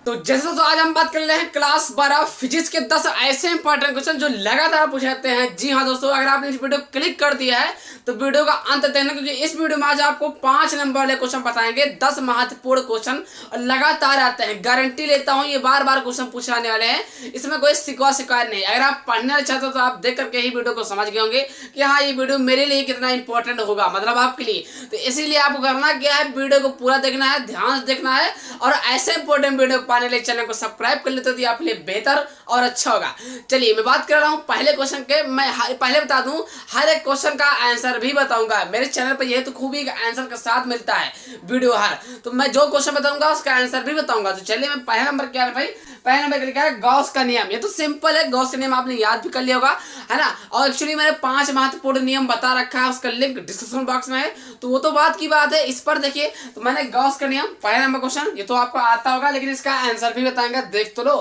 तो जैसे तो आज हम बात कर रहे हैं क्लास 12 फिजिक्स के 10 ऐसे इंपॉर्टेंट क्वेश्चन जो लगातार पूछे जाते हैं। जी हाँ दोस्तों, अगर आपने इस वीडियो क्लिक कर दिया है तो वीडियो का अंत देखना, क्योंकि इस वीडियो में आज आपको 5 नंबर वाले क्वेश्चन बताएंगे। 10 महत्वपूर्ण क्वेश्चन लगातार आते हैं, गारंटी लेता हूँ ये बार बार क्वेश्चन पूछे आने वाले हैं। इसमें कोई शिकायत नहीं। अगर आप पढ़ना चाहते हो तो आप देख करके ही वीडियो को समझ गए होंगे कि हाँ ये वीडियो मेरे लिए कितना इंपॉर्टेंट होगा, मतलब आपके लिए। तो इसीलिए आपको करना क्या है, वीडियो को पूरा देखना है, ध्यान से देखना है, और ऐसे इंपॉर्टेंट वीडियो पाने लिए चैनल को सब्सक्राइब कर लेते तो आपके लिए बेहतर और अच्छा होगा। चलिए मैं बात कर रहा हूं पहले क्वेश्चन के। मैं पहले बता दूं, हर एक क्वेश्चन का आंसर भी बताऊंगा। मेरे चैनल पर यह तो खूबी आंसर के साथ मिलता है वीडियो हर, तो मैं जो क्वेश्चन बताऊंगा उसका आंसर भी बताऊंगा। तो चलिए, मैं पहला नंबर क्या है भाई, पहले नंबर क्या है, गॉस का नियम। ये तो सिंपल है, गॉस का नियम आपने याद भी कर लिया होगा, है ना। और एक्चुअली मैंने 5 महत्वपूर्ण नियम बता रखा है, उसका लिंक डिस्क्रिप्शन बॉक्स में है, तो वो तो बात की बात है। इस पर देखिए, तो मैंने गॉस का नियम पहला नंबर क्वेश्चन, ये तो आपको आता होगा, लेकिन इसका आंसर भी बताएंगे, देख तो लो।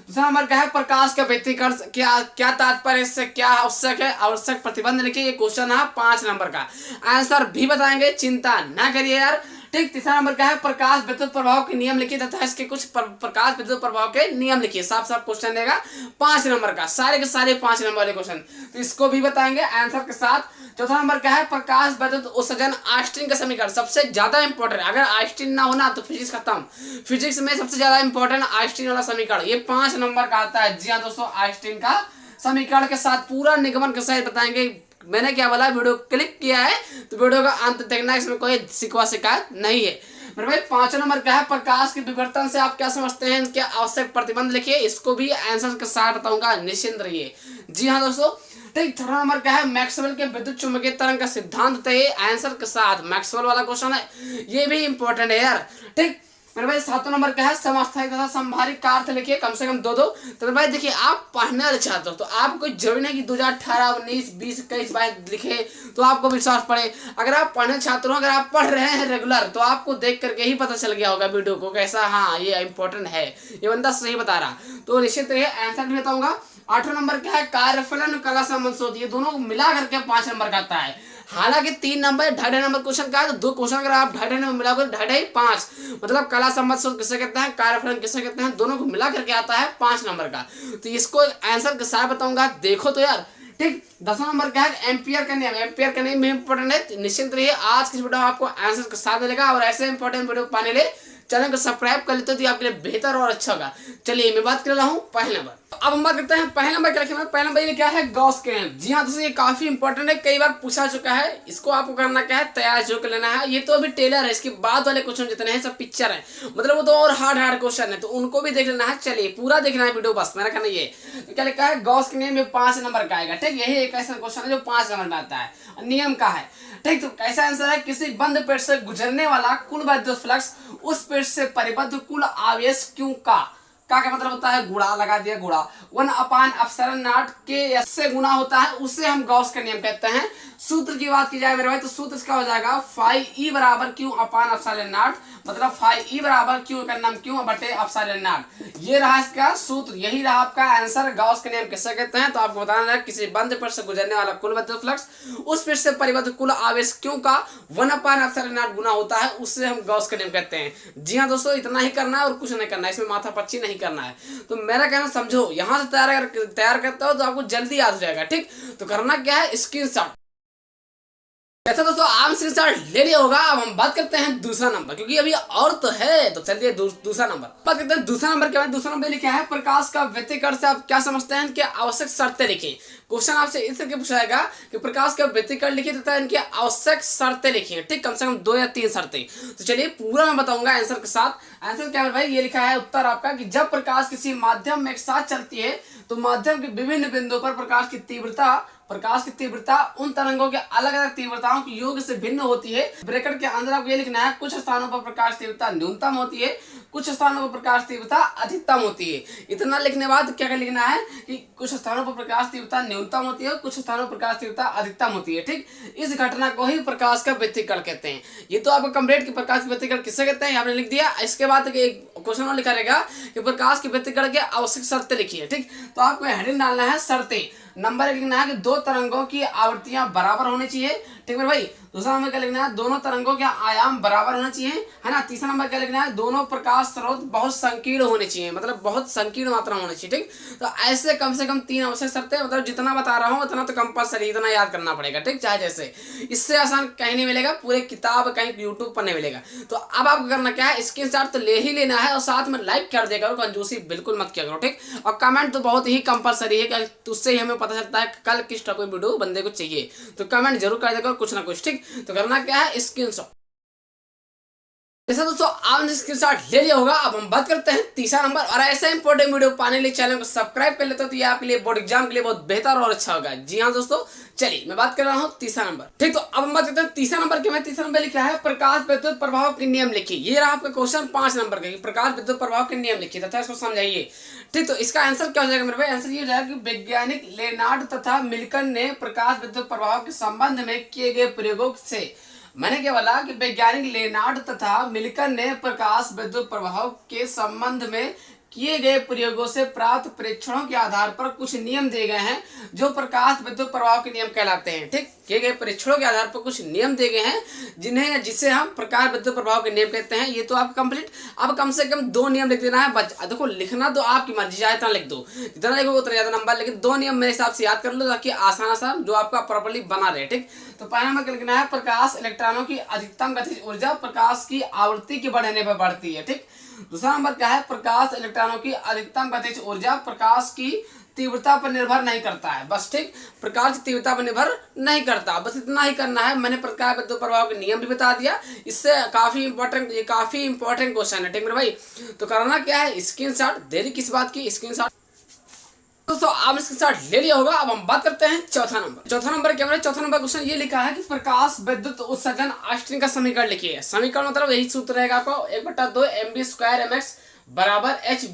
दूसरा नंबर क्या है, प्रकाश का व्यतिकरण क्या क्या तात्पर्य, इससे क्या आवश्यक है, आवश्यक प्रतिबंध लिखिए। ये क्वेश्चन है 5 नंबर का, आंसर भी बताएंगे, चिंता ना करिए यार। ठीक, तीसरा नंबर क्या है, प्रकाश विद्युत प्रभाव के नियम लिखिए तथा इसके कुछ प्रकाश विद्युत प्रभाव के नियम लिखिए। साफ साफ क्वेश्चन देगा 5 नंबर का, सारे के सारे 5 नंबर वाले क्वेश्चन, तो इसको भी बताएंगे आंसर के साथ। चौथा नंबर क्या है, प्रकाश विद्युत उत्सर्जन आइंस्टीन का समीकरण, सबसे ज्यादा इंपॉर्टेंट। अगर आइंस्टीन ना होना तो फिजिक्स खत्म। फिजिक्स में सबसे ज्यादा इंपॉर्टेंट आइंस्टीन वाला समीकरण, ये 5 नंबर का आता है। जी हाँ दोस्तों, आइंस्टीन का समीकरण के साथ पूरा निगमन के साथ बताएंगे। मैंने क्या बोला, वीडियो क्लिक किया है तो वीडियो का अंत देखना, इसमें कोई शिकायत नहीं है मेरे भाई। 5 नंबर क्या है, प्रकाश के विवर्तन से आप क्या समझते हैं, क्या आवश्यक प्रतिबंध लिखिए। इसको भी आंसर के साथ बताऊंगा, निश्चिंत रहिए। जी हाँ दोस्तों, ठीक। थर्ड नंबर क्या है, मैक्सवेल के विद्युत चुंबकीय तरंग का सिद्धांत बताइए, आंसर के साथ। मैक्सवेल वाला क्वेश्चन है, ये भी इंपॉर्टेंट है यार। ठीक मेरे भाई, 7वां नंबर क्या है, समस्थायिक तथा संभारित का अर्थ लिखिए, कम से कम दो। तो मेरे भाई देखिए, आप पढ़ना चाहते हो तो आपको कोई जरूरी नहीं कि 2018, 19, 20, 21, 22 लिखे तो आपको विश्वास पड़े। अगर आप पढ़ना चाहते हो, अगर आप पढ़ रहे हैं रेगुलर, तो आपको देख करके ही पता चल गया होगा वीडियो को कैसा, हाँ ये इंपॉर्टेंट है, ये बंदा सही बता रहा। तो निश्चित रहिए, आंसर भी बताऊंगा। 8वां नंबर क्या है, कार्यफलन कला संबंध शोध, ये दोनों मिला करके 5 नंबर का आता है। हालांकि 3 नंबर 2.5 नंबर क्वेश्चन का है, तो 2 क्वेश्चन अगर आप 2.5 नंबर मिलाकर 2.5 5, मतलब कला संबंध शोध किसे कहते हैं, कार्यफलन किसे कहते हैं, दोनों को मिला करके आता है 5 नंबर का। तो इसको आंसर के साथ बताऊंगा, देखो तो यार। ठीक, 10वां नंबर क्या है, एम्पियर का नियम। एम्पियर का नियम भी इंपॉर्टेंट है, निश्चिंत रहिए। आज की वीडियो आपको आंसर के साथ मिलेगा, और ऐसे इंपॉर्टेंट वीडियो पाने लिए चैनल को सब्सक्राइब कर लेते तो आपके लिए बेहतर और अच्छा होगा। चलिए मैं बात कर रहा हूँ पहले नंबर। अब हम बात करते हैं पहले नंबर क्या लिखना है। पहले नंबर ये क्या है, गॉस के नियम। जी हाँ दोस्तों, ये काफी इंपॉर्टेंट है, कई बार पूछा चुका है। इसको आपको करना क्या है, तैयार जो कर लेना है। ये तो अभी टेलर है, इसके बाद वाले क्वेश्चन जितने हैं सब पिक्चर है, मतलब वो तो और हार्ड क्वेश्चन है, तो उनको भी देख लेना है। चलिए पूरा देखना है वीडियो, बस मेरा कहना ये तो क्या लिखा है, गॉस के नियम में 5 नंबर का आएगा। ठीक, यही एक ऐसा क्वेश्चन है जो 5 नंबर में आता है, नियम का है। ठीक, तो कैसा आंसर है, किसी बंद पेट से गुजरने वाला कुल विद्युत फ्लक्स उस पेट से परिबद्ध कुल आवेश क्यों का क्या मतलब होता है, गुणा लगा दिया, गुणा 1/ε0 के से गुना होता है, उसे हम गॉस का नियम कहते हैं। सूत्र की बात की जाए मेरे भाई, तो सूत्र इसका हो जाएगा φe बराबर Q/ε0, मतलब φe बराबर Q का नाम Q बटे ε0। ये रहा इसका सूत्र, यही रहा आपका आंसर। गॉस का नियम किसे कहते हैं, तो आपको बताना है, किसी बंद पेट से गुजरने वाला कुल विद्युत फ्लक्स उस पेट से परिबद्ध कुल आवेश क्यों का 1/ε0 गुना होता है, उससे हम गॉस का नियम कहते हैं। जी हाँ दोस्तों, इतना ही करना है और कुछ नहीं करना है, इसमें माथापच्ची नहीं करना है। तो मेरा कहना समझो, यहाँ से तैयार करते हो तो आपको जल्दी याद हो जाएगा। ठीक, तो करना क्या है, स्क्रीनशॉट। ऐसा दोस्तों आप स्क्रीनशॉट ले लिया होगा। अब हम बात करते हैं दूसरा नंबर, क्योंकि अभी और तो है, तो चलिए दूसरा नंबर बात करते हैं। दूसरा नंबर क्या है, दूसरा नंबर लिखा है, प्रकाश का व्यतिकरण से आप क्या समझते हैं, क्या आवश्यक शर्तें लिखिए। क्वेश्चन आपसे इस तरह पूछा जाएगा कि प्रकाश का व्यतिकरण लिखिए तथा इनकी आवश्यक शर्तें लिखिए। ठीक, कम से कम 2 या 3 शर्तें। तो चलिए पूरा मैं बताऊंगा आंसर के साथ। आंसर क्या है भाई, ये लिखा है उत्तर आपका कि जब प्रकाश किसी माध्यम में एक साथ चलती है तो माध्यम के विभिन्न बिंदुओं पर प्रकाश की तीव्रता उन तरंगों के अलग अलग तीव्रताओं के योग से भिन्न होती है। ब्रैकेट के अंदर आपको ये लिखना है, कुछ स्थानों पर प्रकाश तीव्रता न्यूनतम होती है, कुछ स्थानों पर प्रकाश तीव्रता अधिकतम होती है। इतना लिखने बाद क्या लिखना है कि कुछ स्थानों पर प्रकाश तीव्रता न्यूनतम होती है, कुछ स्थानों पर प्रकाश तीव्रता अधिकतम होती है। ठीक, इस घटना को ही प्रकाश का व्यतिकरण कहते हैं। ये तो आपको कंप्लीट की प्रकाश का व्यतिकरण किसे कहते हैं आपने लिख दिया। इसके बाद एक क्वेश्चन और लिखा रहेगा कि प्रकाश के व्यतिकरण के आवश्यक शर्तें लिखिए। ठीक, तो आपको हेडिंग डालना है शर्तें। नंबर एक लिखना है कि दो तरंगों की आवृत्तियां बराबर होनी चाहिए, ठीक है भाई। दूसरा नंबर क्या लिखना है, दोनों तरंगों के आयाम बराबर होना चाहिए, है ना। तीसरा नंबर क्या लिखना है, दोनों प्रकाश स्रोत बहुत संकीर्ण होने चाहिए, मतलब बहुत संकीर्ण मात्रा होनी चाहिए, ठीक। तो ऐसे कम से कम 3 आवश्यक शर्तें, मतलब जितना बता रहा हूँ उतना तो कंपलसरी, इतना याद करना पड़ेगा, ठीक। चाहे जैसे, इससे आसान कहीं नहीं मिलेगा, पूरे किताब कहीं यूट्यूब पर नहीं मिलेगा। तो अब आपको करना क्या है, स्क्रीनशॉट तो ले ही लेना है और साथ में लाइक कर देगा, कंजूसी बिल्कुल मत किया करो, ठीक। और कमेंट तो बहुत ही कंपलसरी है, उससे ही हमें पता चलता है कल किस टॉपिक वीडियो बंदे को चाहिए, तो कमेंट जरूर कर देगा कुछ ना कुछ, ठीक। तो करना क्या है, स्क्रीनशॉट। जैसा दोस्तों आपने स्क्रीनशॉट ले लिया होगा, अब हम बात करते हैं तीसरा नंबर। और ऐसे इंपॉर्टेंट वीडियो पाने के लिए चैनल को सब्सक्राइब कर लेते हो तो ये आपके लिए बोर्ड एग्जाम के लिए बहुत बेहतर और अच्छा होगा। जी हाँ दोस्तों, चलिए मैं बात कर रहा हूँ तीसरा नंबर, ठीक। तो अब हम बात करते हैं तीसरा नंबर के। मैं तीसरा नंबर लिखा है प्रकाश विद्युत प्रभाव के नियम लिखिए। ये रहा आपका क्वेश्चन 5 नंबर का, प्रकाश विद्युत प्रभाव के नियम लिखिए तथा इसको समझाइए, ठीक। तो इसका आंसर क्या हो जाएगा मेरे भाई, आंसर ये हो जाएगा कि वैज्ञानिक लेनार्ड तथा मिल्टन ने प्रकाश विद्युत प्रभाव के संबंध में किए गए प्रयोगों से, मैंने क्या बोला कि वैज्ञानिक लेनार्ड तथा मिल्टन ने प्रकाश विद्युत प्रभाव के संबंध में किए गए प्रयोगों से प्राप्त परीक्षणों के आधार पर कुछ नियम दिए गए हैं जो प्रकाश विद्युत प्रभाव के नियम कहलाते हैं, ठीक। किए गए परीक्षणों के आधार पर कुछ नियम दिए गए हैं जिसे हम प्रकाश विद्युत प्रभाव के नियम कहते हैं। ये तो आप कंप्लीट, अब कम से कम 2 नियम लिख देना है। देखो लिखना तो आपकी मर्जी, चाहे इतना लिख दो, जितना लिखोगे उतना ज्यादा नंबर, लेकिन 2 नियम मेरे हिसाब से याद कर लो ताकि आसान जो आपका प्रॉपर्ली बना रहे, ठीक। तो पहला नंबर क्या लिखना है, प्रकाश इलेक्ट्रॉनों की अधिकतम गतिज ऊर्जा प्रकाश की आवृत्ति के बढ़ने पर बढ़ती है, ठीक। दूसरा नंबर क्या है, प्रकाश इलेक्ट्रॉनों की अधिकतम गतिज ऊर्जा प्रकाश की तीव्रता पर निर्भर नहीं करता है, बस, ठीक। प्रकाश की तीव्रता पर निर्भर नहीं करता, बस इतना ही करना है। मैंने प्रकाश विद्युत प्रभाव के नियम भी बता दिया, इससे काफी इंपॉर्टेंट क्वेश्चन है, ठीक मेरे भाई। तो करना क्या है, स्क्रीनशॉट। देरी किस बात की, स्क्रीनशॉट। दोस्तों आपने स्क्रीनशॉट ले लिया होगा। अब हम बात करते हैं चौथा नंबर। चौथा नंबर क्या है, चौथा नंबर क्वेश्चन ये लिखा है कि प्रकाश विद्युत उत्सर्जन आइंस्टीन का समीकरण लिखिए। समीकरण मतलब यही सूत्र रहेगा आपको, 1/2 mv² mx बराबर h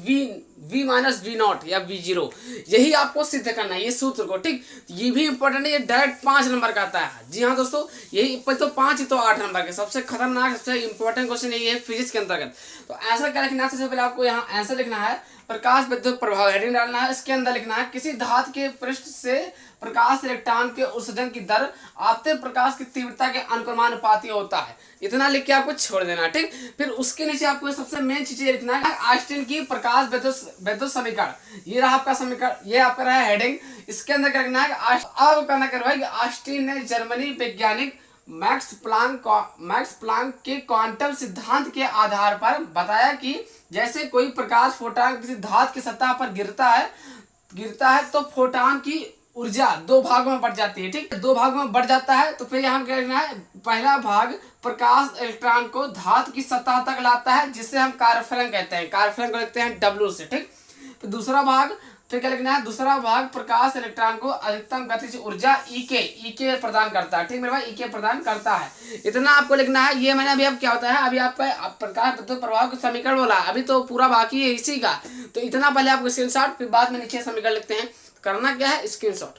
v minus v naught या v0, यही आपको सिद्ध करना है ये सूत्र को, ठीक। ये भी इंपॉर्टेंट है, ये डायरेक्ट 5 नंबर का आता है। जी हाँ दोस्तों, यही तो 5 ही तो 8 नंबर के सबसे खतरनाक सबसे इंपॉर्टेंट क्वेश्चन यही है फिजिक्स के अंतर्गत। तो आंसर क्या लिखना है, सबसे पहले आपको यहाँ आंसर लिखना है, प्रकाश विद्युत प्रभाव हेडिंग डालना है। इसके अंदर लिखना है किसी धातु के पृष्ठ से प्रकाश इलेक्ट्रॉन के उत्सर्जन की दर आपते प्रकाश की तीव्रता के अनुक्रमानुपाती होता है। इतना लिख के आपको छोड़ देना, ठीक। फिर उसके नीचे आपको सबसे मेन चीज लिखना है आइंस्टीन की प्रकाश विद्युत समीकरण। ये रहा आपका समीकरण, ये आपका रहा हेडिंग। इसके अंदर क्या करना है, अब करना करवाएगी आइंस्टीन ने जर्मनी वैज्ञानिक मैक्स प्लांक के क्वांटम सिद्धांत के आधार पर बताया कि जैसे कोई प्रकाश फोटॉन किसी धातु की सतह पर गिरता है तो फोटॉन की ऊर्जा 2 भागों में बढ़ जाती है, ठीक। 2 भागों में बढ़ जाता है। तो फिर यहाँ क्या करना है, पहला भाग प्रकाश इलेक्ट्रॉन को धातु की सतह तक लाता है जिसे हम कार्यफलन कहते हैं, कार्यफलन को लिखते हैं W से, ठीक। तो दूसरा भाग फिर क्या लिखना है, दूसरा भाग प्रकाश इलेक्ट्रॉन को अधिकतम गतिज ऊर्जा E प्रदान करता है, ठीक मेरे भाई, E प्रदान करता है। इतना आपको लिखना है। ये मैंने अभी अब क्या होता है, अभी आपका प्रकाश विद्युत प्रभाव का समीकरण बोला, अभी तो पूरा बाकी है इसी का। तो इतना पहले आपको स्क्रीनशॉट, फिर बाद में नीचे समीकरण लिखते हैं। करना क्या है, स्क्रीनशॉट।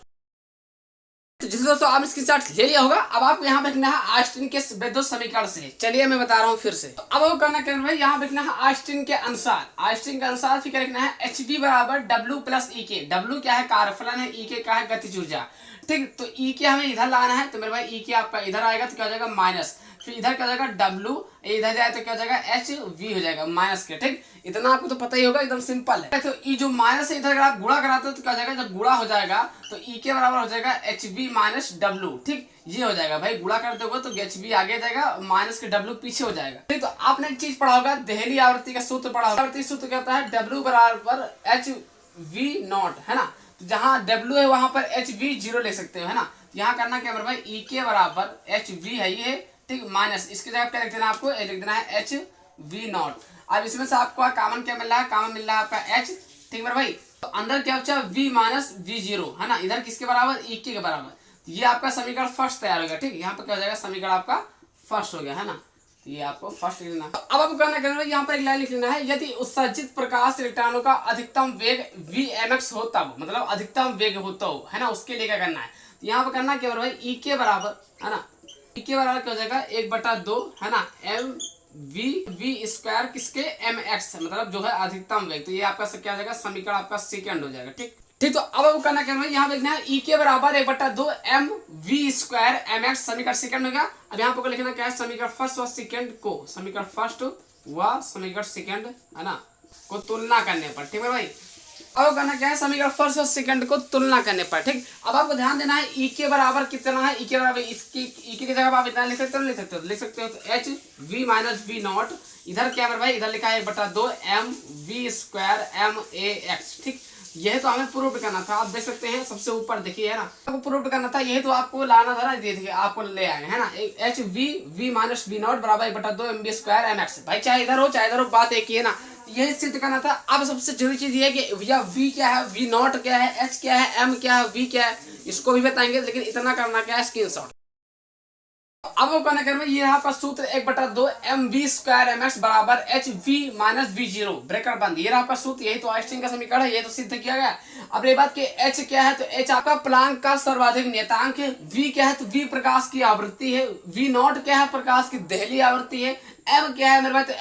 तो जिस दोस्तों आपने स्क्रीनशॉट ले लिया होगा, अब आपको यहाँ पे लिखना है आइंस्टीन के विद्युत समीकरण से। चलिए मैं बता रहा हूँ फिर से। तो अब वो करना क्या है, यहाँ पे लिखना है आइंस्टीन के अनुसार फिर क्या लिखना है, HV बराबर W प्लस EK। W क्या है, कार्यफलन है, EK क्या है, गतिज ऊर्जा, ठीक। तो EK हमें इधर लाना है, तो मेरे भाई EK आपका इधर आएगा तो क्या हो जाएगा माइनस, फिर इधर क्या हो जाएगा W, इधर जाए तो क्या हो जाएगा HV हो जाएगा माइनस के, ठीक। इतना आपको तो पता ही होगा, एकदम सिंपल है। तो ये जो माइनस है इधर अगर आप गुणा कराते हो तो क्या हो जाएगा, जब गुणा हो जाएगा तो EK बराबर हो जाएगा HV माइनस W, ठीक। ये हो जाएगा भाई, गुणा करते हो तो HV आगे जाएगा, माइनस के W पीछे हो जाएगा, ठीक। तो आपने एक चीज पढ़ा होगा, देहली आवृत्ति का सूत्र पढ़ा होगा। आवृत्ति सूत्र क्या होता है, W बराबर HV0, है ना। तो जहाँ W है वहां पर HV0 ले सकते हो, है ना। यहाँ करना क्या मेरे भाई, EK बराबर HV है ये, ठीक, माइनस इसकी जगह क्या लिख देना, आपको लिख देना है HV0। अब इसमें से आपको कॉमन क्या मिल रहा है, कॉमन मिल रहा है आपका H, ठीक मेरे भाई। तो अंदर क्या बचा, V माइनस V0, है ना। इधर किसके बराबर, EK के बराबर। ये आपका समीकरण फर्स्ट तैयार हो गया, ठीक। यहाँ पर क्या हो जाएगा, समीकरण आपका फर्स्ट हो गया, है ना। तो ये आपको फर्स्ट लिखना है। अब आपको करना है, यहाँ पर एक लाइन लिख लेना है, यदि उत्सर्जित प्रकाश इलेक्ट्रॉनों का अधिकतम वेग Vmx हो तब, मतलब अधिकतम वेग हो तो, है ना, उसके लिए क्या करना है। तो यहाँ पर करना क्या भाई, EK बराबर, है ना, EK बराबर क्या हो जाएगा 1/2, है ना, mv² किसके mx, मतलब जो है अधिकतम वेग। तो ये आपका क्या हो जाएगा, समीकरण आपका सेकंड हो जाएगा, ठीक। ठीक। तो अब आपको करना क्या है, यहाँ पे लिखना है ई के बराबर 1/2 mv² mx समीकरण सेकंड में। अब यहाँ पे लिखना क्या है, समीकरण फर्स्ट व सेकंड को, समीकरण फर्स्ट व समीकरण सेकंड है ना को तुलना करने पर। ठीक है भाई, अब करना क्या है, समीकरण फर्स्ट और सेकंड को तुलना करने पर। ठीक, अब आपको ध्यान देना है ई के बराबर कितना है, ई के बराबर इसकी ई की जगह आप इतना लिख सकते हो, लिख सकते हो तो h v minus v naught, इधर क्या है भाई, इधर लिखा है 1/2 mv² max। ठीक, यह तो हमें प्रूव करना था। आप देख सकते हैं सबसे ऊपर देखिए है ना, आपको प्रूव करना था, यही तो आपको लाना था ना, देखिए आपको ले आए है ना, h v minus v naught बराबर 1/2 mv² mx। भाई चाहे इधर हो बात एक ही है ना, यही सिद्ध करना था। अब सबसे जरूरी चीज ये है कि भैया वी क्या है, वी नॉट क्या है, एच क्या है, एम क्या है, वी क्या है, इसको भी बताएंगे, लेकिन इतना करना क्या है, स्क्रीनशॉट। अब वो कहना कर ये यहाँ पर सूत्र 1/2 mv² mx बराबर H v minus we zero breaker बंद, ये रहा आपका सूत्र, यही तो आइंस्टीन का समीकरण है, ये तो सिद्ध किया गया। अब ये बात कि एच क्या है, तो एच आपका प्लांक का सर्वाधिक नियतांक है, वी क्या है, तो वी प्रकाश की आवृत्ति है, वी नॉट क्या है, प्रकाश की दहली आवृत्ति है, एम क्या है मेरे भाई, तो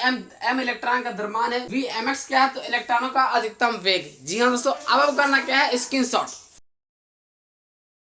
एम इलेक्ट्रॉन का द्रव्यमान है, वी एम एक्स क्या है, तो इलेक्ट्रॉनों का अधिकतम वेग। जी हाँ दोस्तों, अब करना क्या है, स्क्रीनशॉट।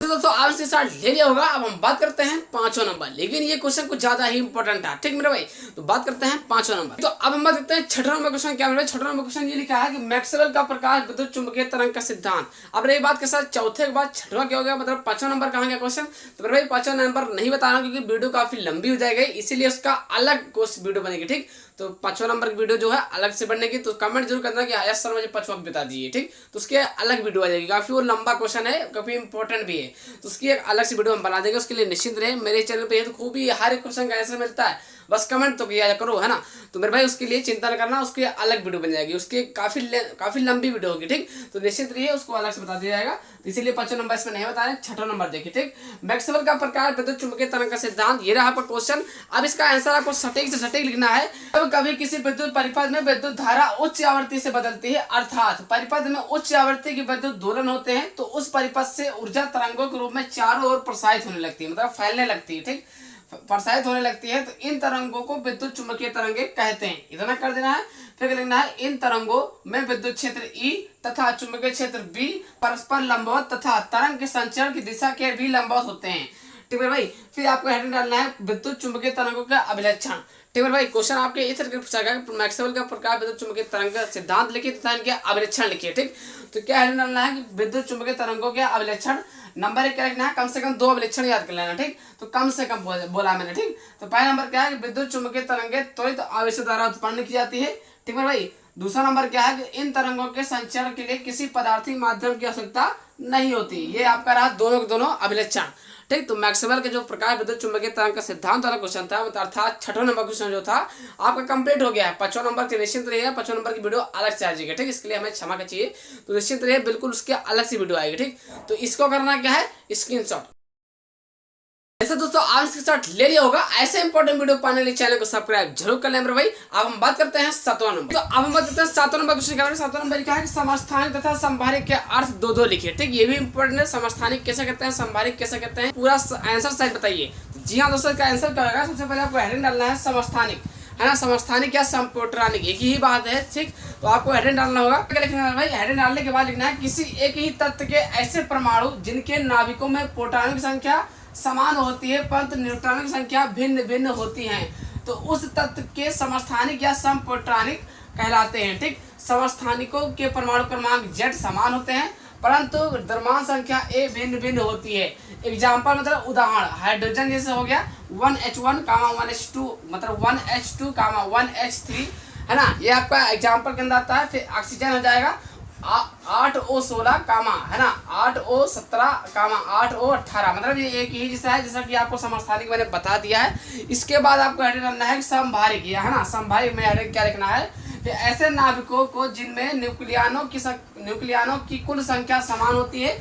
तो दोस्तों आज से स्टार्ट ले लिया होगा। अब हम बात करते हैं 5वां नंबर, लेकिन ये क्वेश्चन कुछ ज्यादा ही इंपॉर्टेंट है। ठीक मेरे भाई, तो बात करते हैं 5वां नंबर। तो अब हम बात करते हैं 6वां नंबर क्वेश्चन। क्या मेरे 6वां नंबर क्वेश्चन ये लिखा है कि मैक्सवेल का प्रकाश विद्युत चुंबकीय तरंग का सिद्धांत। अब रही बात के साथ चौथे के बाद 6वां क्या हो गया, मतलब 5वां नंबर कहाँ गया क्वेश्चन। तो मेरे भाई 5वां नंबर नहीं बता रहा हूँ क्योंकि वीडियो काफी लंबी हो जाएगी, इसीलिए उसका अलग वीडियो बनेगी। ठीक, तो 5वां नंबर की वीडियो जो है अलग से बनने की, तो कमेंट जरूर करना कि यस सर मुझे 5वां बता दीजिए। ठीक, तो उसके अलग वीडियो आ जाएगी, काफी वो लंबा क्वेश्चन है, काफी इंपॉर्टेंट भी है, तो उसकी एक अलग से वीडियो हम बना देंगे। उसके लिए निश्चिंत रहे, मेरे चैनल पे तो खूब ही हर एक क्वेश्चन का आंसर मिलता है, बस कमेंट तो किया करो है ना। तो मेरे भाई उसके लिए चिंता न करना, उसकी अलग वीडियो बन जाएगी, उसकी काफी लंबी वीडियो होगी। ठीक, तो निश्चित रहिए, उसको अलग से बता दिया जाएगा, तो इसीलिए 5वां नंबर इसमें नहीं बता रहे। 6वां नंबर देखिए। ठीक, मैक्सवेल का प्रकाश विद्युत चुंबकीय तरंग का सिद्धांत, ये रहा आपका क्वेश्चन। अब इसका आंसर आपको सटीक से सटीक लिखना है। अब कभी किसी विद्युत परिपथ में विद्युत धारा उच्च आवृत्ति से बदलती है, अर्थात परिपथ में उच्च आवृत्ति की विद्युत दोलन होते हैं, तो उस परिपथ से ऊर्जा तरंगों के रूप में चारों ओर प्रसारित होने लगती है, मतलब फैलने लगती है। ठीक, प्रसारित होने लगती है, तो इन तरंगों को विद्युत चुंबकीय तरंगे कहते हैं। इतना कर देना है, फिर लिखना है इन तरंगों में विद्युत क्षेत्र ई तथा चुंबकीय क्षेत्र बी परस्पर लंबवत तथा तरंग के संचरण की दिशा के भी लंबवत होते हैं। ठीक है भाई, फिर आपको हेडिंग डालना है विद्युत चुंबकीय तरंगों का अभिलक्षण। ठीक है भाई, क्वेश्चन आपके इस तरीके से पूछा गया, मैक्सवेल का प्रकाश विद्युत चुंबकीय तरंग का सिद्धांत लिखिए तथा इनके अभिलक्षण लिखिए। ठीक, तो क्या हेडिंग डालना है कि विद्युत चुंबकीय तरंगों के अभिलक्षण। नंबर 1 क्या लिखना है, कम से कम 2 अभिलक्षण याद कर लेना। ठीक, तो कम से कम बोला मैंने। ठीक, तो पहला नंबर क्या है कि विद्युत चुंबकीय तरंगे त्वरित आवेश द्वारा उत्पन्न की जाती है। ठीक है भाई, दूसरा नंबर क्या है कि इन तरंगों के संचरण के लिए किसी पदार्थिक माध्यम की आवश्यकता नहीं होती। ये आपका रहा दोनों के दोनों अभिलक्षण। ठीक, तो मैक्सवेल के जो प्रकाश विद्युत चुंबकीय तरंग का सिद्धांत वाला क्वेश्चन था, अर्थात 6वां नंबर क्वेश्चन जो था आपका कंप्लीट हो गया है। 5वां नंबर के निश्चित रहिए, 5वां नंबर की वीडियो अलग से आ जाएगी। ठीक, इसके लिए हमें क्षमा का चाहिए, तो निश्चित रहिए, बिल्कुल उसके अलग से वीडियो आएगी। ठीक, तो इसको करना क्या है, स्क्रीनशॉट। ऐसा दोस्तों आज के साथ ले लिया होगा। ऐसे इंपॉर्टेंट वीडियो पाने के लिए चैनल को सब्सक्राइब जरूर कर लें मेरे भाई। अब हम बात करते हैं 7वां नंबर। तो अब हम बात करते हैं 7वां नंबर क्वेश्चन के बारे में। 7वां नंबर क्या है कि समस्थानिक तथा संभारिक के अर्थ दो लिखिए। ठीक, ये भी इंपॉर्टेंट है, समस्थानिक कैसे कहते हैं, संभारिक कैसे कहते हैं, पूरा आंसर सही बताइए। जी हाँ दोस्तों, इसका आंसर क्या होगा, सबसे पहले आपको हेडिंग डालना है समस्थानिक, है ना, समस्थानिक या समपोटरानिक एक ही बात है। ठीक, तो आपको हेडिंग डालना होगा, क्या लिखना है भाई, हेडिंग डालने के बाद लिखना है किसी एक ही तत्व के ऐसे परमाणु जिनके नाभिकों में प्रोटॉनों की संख्या समान होती है परंतु न्यूट्रॉनों की संख्या भिन्न भिन्न होती है, तो उस तत्व के समस्थानिक या समपोटरानिक कहलाते हैं। ठीक, समस्थानिकों के परमाणु क्रमांक Z समान होते हैं परंतु द्रव्यमान संख्या A भिन्न भिन्न होती है। एग्जाम्पल मतलब उदाहरण, हाइड्रोजन जैसे हो गया 1H1, 1H2, मतलब 1H2, 1H3, है ना, ये आपका एग्जाम्पल के अंदर आता है। फिर ऑक्सीजन हो जाएगा 8O16, है ना, 8O17, 8O18, मतलब ये एक ही जैसा है, जैसा कि आपको समस्थानिक मैंने बता दिया है। इसके बाद आपको हेडिंग करना है संभारिक, है ना, संभारिक में हेडिंग क्या लिखना है, फिर ऐसे नाभिकों को जिनमें न्यूक्लियनों की कुल संख्या समान होती है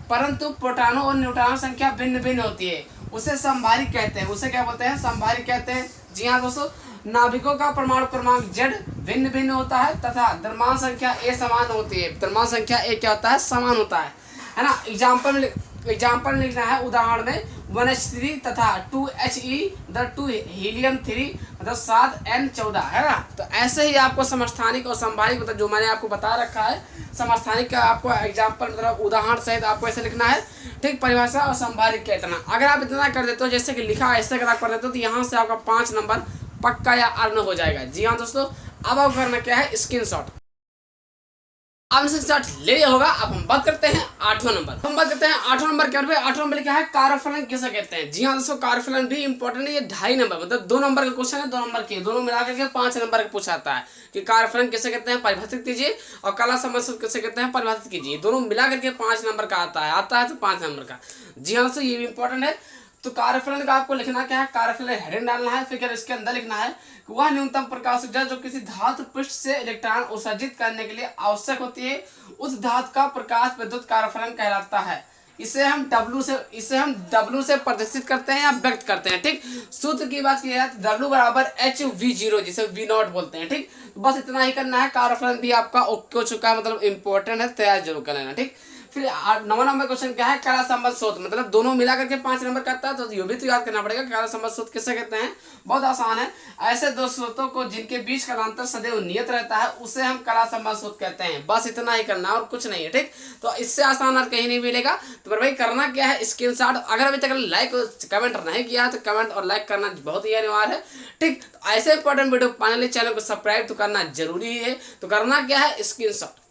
परंतु प्रोटॉनों और न्यूट्रॉनों संख्या भिन्न भिन्न होती है, उसे संभारिक कहते हैं। उसे क्या बोलते हैं, संभारिक कहते हैं। जी हाँ दोस्तों, नाभिकों का परमाणु क्रमांक Z भिन्न भिन्न होता है तथा द्रव्यमान संख्या A समान होती है। द्रव्यमान संख्या A क्या होता है, समान होता है ना। एग्जाम्पल एग्जाम्पल लिखना है उदाहरण में 1H3 तथा 2He द 2 हीलियम 3 मतलब 7N14 है ना। तो ऐसे ही आपको समस्थानिक और संभाविक मतलब जो मैंने आपको बता रखा है समस्थानिक का आपको एग्जाम्पल मतलब उदाहरण सहित आपको ऐसे लिखना है, ठीक। परिभाषा और संभाविक का इतना, अगर आप इतना कर देते हो जैसे कि लिखा ऐसे अगर आप कर देते हो तो यहाँ से आपका 5 नंबर पक्का या अर्न हो जाएगा। जी हाँ दोस्तों, अब आपको करना क्या है, स्क्रीनशॉट। अब स्क्रीनशॉट ले लिया होगा। अब हम बात करते हैं 8वां नंबर। हम बात करते हैं 8वां नंबर के बारे में। 8वां नंबर क्या है, कार्यफलन किसे कहते हैं। जी हाँ दोस्तों, कार्यफलन भी इंपॉर्टेंट है। ये 2.5 नंबर मतलब 2 नंबर का क्वेश्चन है, 2 नंबर के दोनों मिलाकर के 5 नंबर का पूछा जाता है कि कार्यफलन किसे कहते हैं परिभाषित कीजिए, और कला संबंध सूत्र किसे कहते हैं परिभाषित कीजिए। दोनों मिला करके 5 नंबर का आता है तो 5 नंबर का। जी हाँ दोस्तों, ये भी इंपॉर्टेंट है। तो कार्यफलन का आपको लिखना क्या है, कार्यफलन हेडिंग डालना है, फिर इसके अंदर लिखना है कि वह न्यूनतम प्रकाश ऊर्जा जो किसी धातु पृष्ठ से इलेक्ट्रॉन उत्सर्जित करने के लिए आवश्यक होती है उस धातु का प्रकाश विद्युत कार्यफलन कहलाता है। इसे हम W से प्रदर्शित करते हैं या व्यक्त करते हैं, ठीक। सूत्र की बात की जाए तो W बराबर HV0 जिसे V0 बोलते हैं, ठीक। तो बस इतना ही करना है। कार्यफलन भी आपका ओके हो चुका है, मतलब इंपॉर्टेंट है, तैयार जरूर कर लेना, ठीक। फिर 9वां नंबर क्वेश्चन क्या है, कला संबंध सूत्र मतलब दोनों मिला करके 5 नंबर का आता है, तो ये भी तो याद करना पड़ेगा। कला संबंध सूत्र किसे कहते हैं, बहुत आसान है। ऐसे दो स्रोतों को जिनके बीच का अंतर सदैव नियत रहता है उसे हम कला संबंध सूत्र कहते हैं। बस इतना ही करना और कुछ नहीं है, ठीक। तो इससे आसान और कहीं नहीं मिलेगा। तो मेरे भाई करना क्या है, स्क्रीनशॉट। अगर अभी तक लाइक कमेंट नहीं किया तो कमेंट और लाइक करना बहुत ही अनिवार्य है, ठीक। तो ऐसे इंपॉर्टेंट वीडियो पाने के लिए चैनल को सब्सक्राइब तो करना जरूरी है। तो करना क्या है, स्क्रीनशॉट।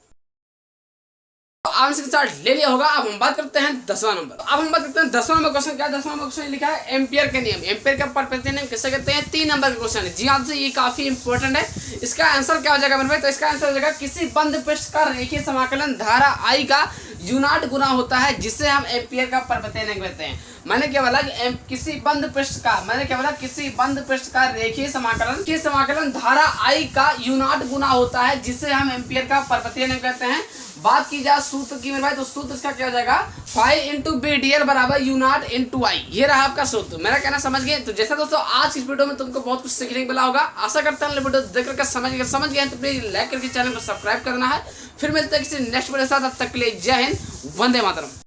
स्क्रीनशॉट ले लिया होगा। अब हम बात करते हैं 10वां नंबर। अब हम बात करते हैं 10वां नंबर क्वेश्चन क्या है। 10वां नंबर क्वेश्चन लिखा है एम्पियर के नियम। एम्पियर का प्रकृति नियम किसे कहते हैं, 3 नंबर का क्वेश्चन है। जी हाँ, ये काफी इंपॉर्टेंट है। इसका आंसर क्या हो जाएगा मेरे भाई, तो इसका आंसर हो जाएगा किसी बंद पृष्ठ का रेखीय समाकलन धारा I का यूनाट गुना होता है जिसे हम एम्पियर का प्रकृति नियम कहते हैं। मैंने क्या बोला कि किसी बंद पृष्ठ का रेखीय समाकलन धारा I का यूनाट गुना होता है जिसे हम एम्पियर का प्रकृति नियम कहते हैं। बात की जाए सूत्र की मेरे भाई, तो सूत्र इसका क्या हो जाएगा, 5 × BDL बराबर यूनाट × I। ये रहा आपका सूत्र। मेरा कहना समझ गए। तो जैसा दोस्तों आज इस वीडियो में तुमको बहुत कुछ सीखने को मिला होगा। आशा करता हूँ वीडियो देख करके समझ गए तो प्लीज लाइक करके चैनल को सब्सक्राइब करना है। फिर मिलते हैं किसी नेक्स्ट वीडियो के साथ, तब तक के लिए जय हिंद, वंदे मातरम।